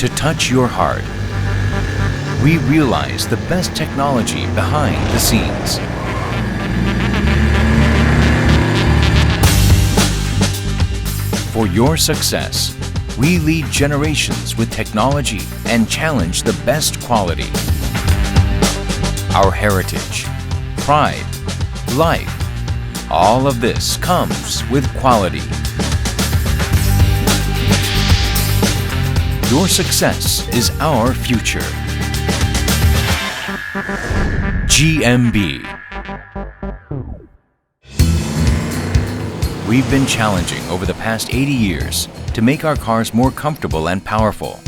to touch your heart. We realize the best technology behind the scenes. For your success, we lead generations with technology and challenge the best quality. Our heritage, pride, life, all of this comes with quality. Your success is our future. GMB. We've been challenging over the past 80 years to make our cars more comfortable and powerful.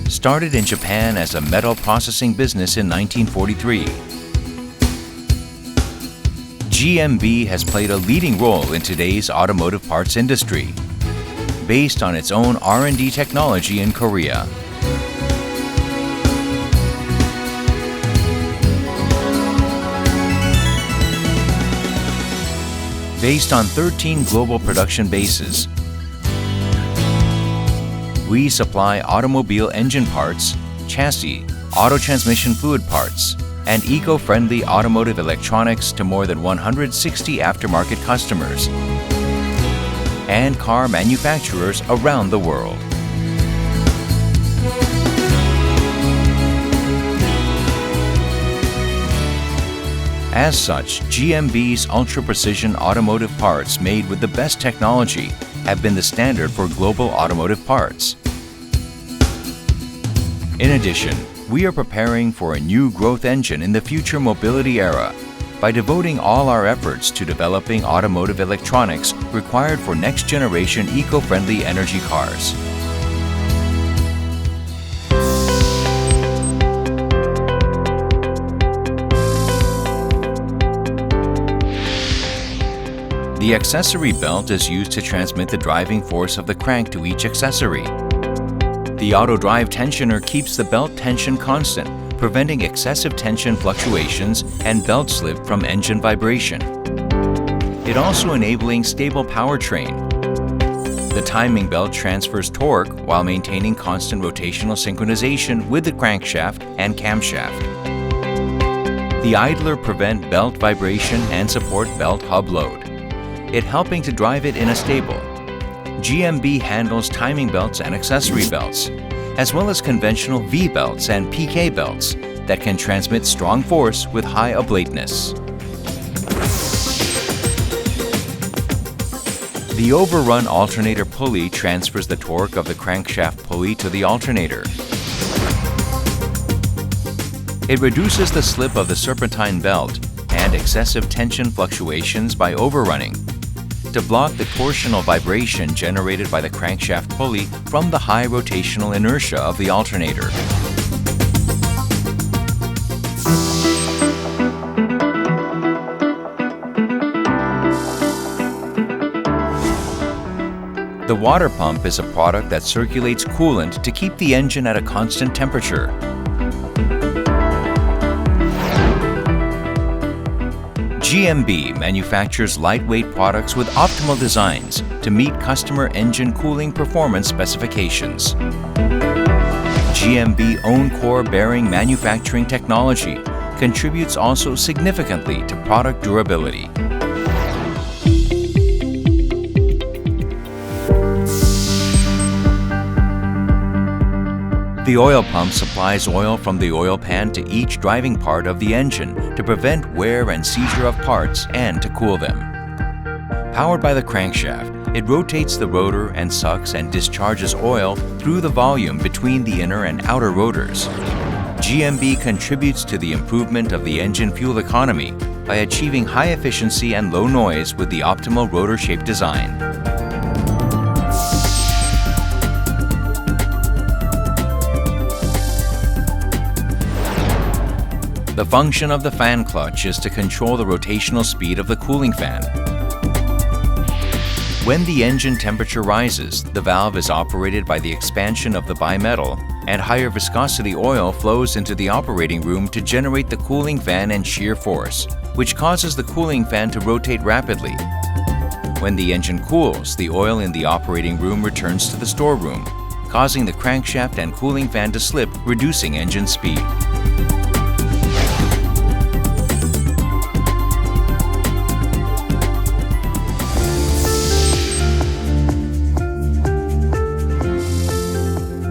Started in Japan as a metal processing business in 1943, GMB has played a leading role in today's automotive parts industry, based on its own R&D technology in Korea. Based on 13 global production bases, we supply automobile engine parts, chassis, auto transmission fluid parts, and eco-friendly automotive electronics to more than 160 aftermarket customers and car manufacturers around the world. As such, GMB's ultra-precision automotive parts made with the best technology have been the standard for global automotive parts. In addition, we are preparing for a new growth engine in the future mobility era by devoting all our efforts to developing automotive electronics required for next-generation eco-friendly energy cars. The accessory belt is used to transmit the driving force of the crank to each accessory. The auto drive tensioner keeps the belt tension constant, preventing excessive tension fluctuations and belt slip from engine vibration. It also enabling stable powertrain. The timing belt transfers torque while maintaining constant rotational synchronization with the crankshaft and camshaft. The idler prevent belt vibration and support belt hub load, it helping to drive it in a stable. GMB handles timing belts and accessory belts, as well as conventional V-belts and PK belts that can transmit strong force with high ablateness. The overrun alternator pulley transfers the torque of the crankshaft pulley to the alternator. It reduces the slip of the serpentine belt and excessive tension fluctuations by overrunning, to block the torsional vibration generated by the crankshaft pulley from the high rotational inertia of the alternator. The water pump is a product that circulates coolant to keep the engine at a constant temperature. GMB manufactures lightweight products with optimal designs to meet customer engine cooling performance specifications. GMB own core bearing manufacturing technology contributes also significantly to product durability. The oil pump supplies oil from the oil pan to each driving part of the engine to prevent wear and seizure of parts and to cool them. Powered by the crankshaft, it rotates the rotor and sucks and discharges oil through the volume between the inner and outer rotors. GMB contributes to the improvement of the engine fuel economy by achieving high efficiency and low noise with the optimal rotor shape design. The function of the fan clutch is to control the rotational speed of the cooling fan. When the engine temperature rises, the valve is operated by the expansion of the bimetal, and higher viscosity oil flows into the operating room to generate the cooling fan and shear force, which causes the cooling fan to rotate rapidly. When the engine cools, the oil in the operating room returns to the storeroom, causing the crankshaft and cooling fan to slip, reducing engine speed.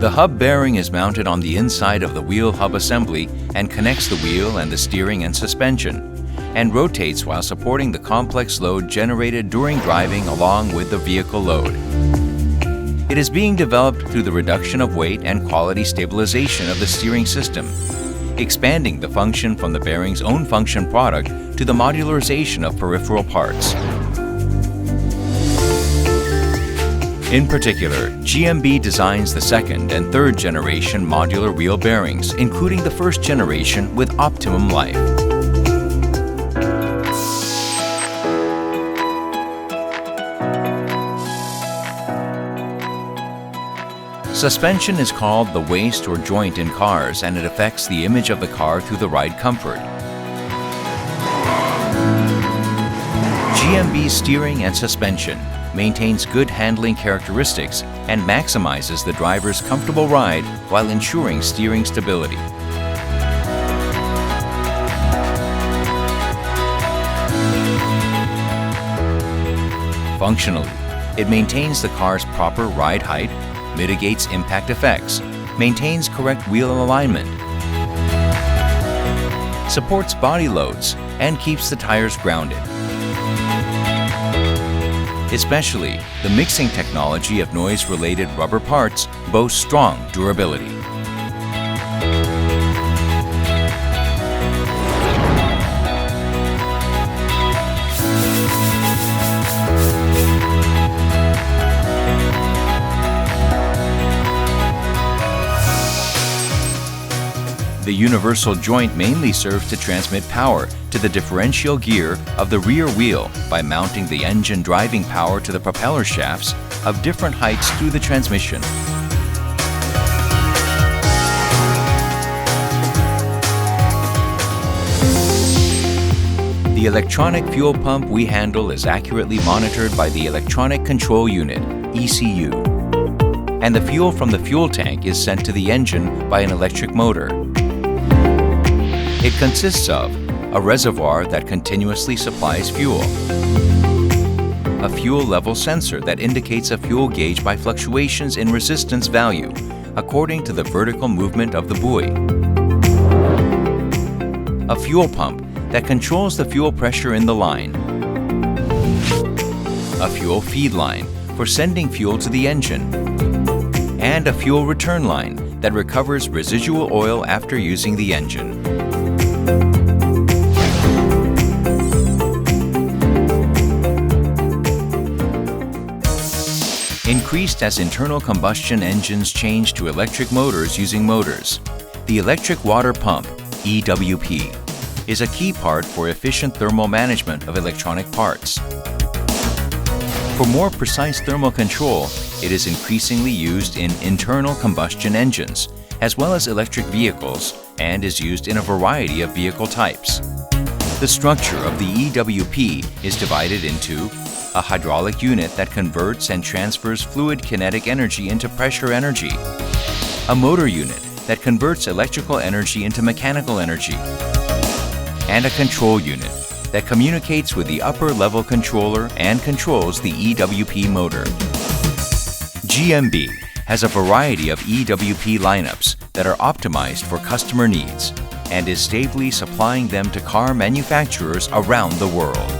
The hub bearing is mounted on the inside of the wheel hub assembly and connects the wheel and the steering and suspension, and rotates while supporting the complex load generated during driving along with the vehicle load. It is being developed through the reduction of weight and quality stabilization of the steering system, expanding the function from the bearing's own function product to the modularization of peripheral parts. In particular, GMB designs the second and third generation modular wheel bearings, including the first generation with optimum life. Suspension is called the waist or joint in cars, and it affects the image of the car through the ride comfort. GMB steering and suspension maintains good handling characteristics and maximizes the driver's comfortable ride while ensuring steering stability. Functionally, it maintains the car's proper ride height, mitigates impact effects, maintains correct wheel alignment, supports body loads, and keeps the tires grounded. Especially, the mixing technology of noise-related rubber parts boasts strong durability. The universal joint mainly serves to transmit power to the differential gear of the rear wheel by mounting the engine driving power to the propeller shafts of different heights through the transmission. The electronic fuel pump we handle is accurately monitored by the Electronic Control Unit, ECU, and the fuel from the fuel tank is sent to the engine by an electric motor. It consists of a reservoir that continuously supplies fuel, a fuel level sensor that indicates a fuel gauge by fluctuations in resistance value according to the vertical movement of the buoy, a fuel pump that controls the fuel pressure in the line, a fuel feed line for sending fuel to the engine, and a fuel return line that recovers residual oil after using the engine. Increased as internal combustion engines change to electric motors using motors. The electric water pump, EWP, is a key part for efficient thermal management of electronic parts. For more precise thermal control, it is increasingly used in internal combustion engines, as well as electric vehicles, and is used in a variety of vehicle types. The structure of the EWP is divided into a hydraulic unit that converts and transfers fluid kinetic energy into pressure energy, a motor unit that converts electrical energy into mechanical energy, and a control unit that communicates with the upper level controller and controls the EWP motor. GMB has a variety of EWP lineups that are optimized for customer needs and is stably supplying them to car manufacturers around the world.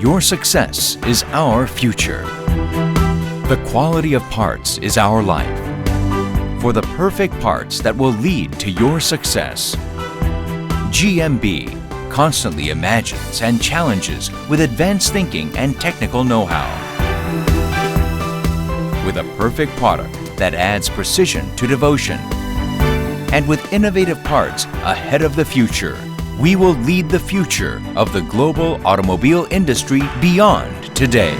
Your success is our future. The quality of parts is our life. For the perfect parts that will lead to your success, GMB constantly imagines and challenges with advanced thinking and technical know-how. With a perfect product that adds precision to devotion, and with innovative parts ahead of the future, we will lead the future of the global automobile industry beyond today.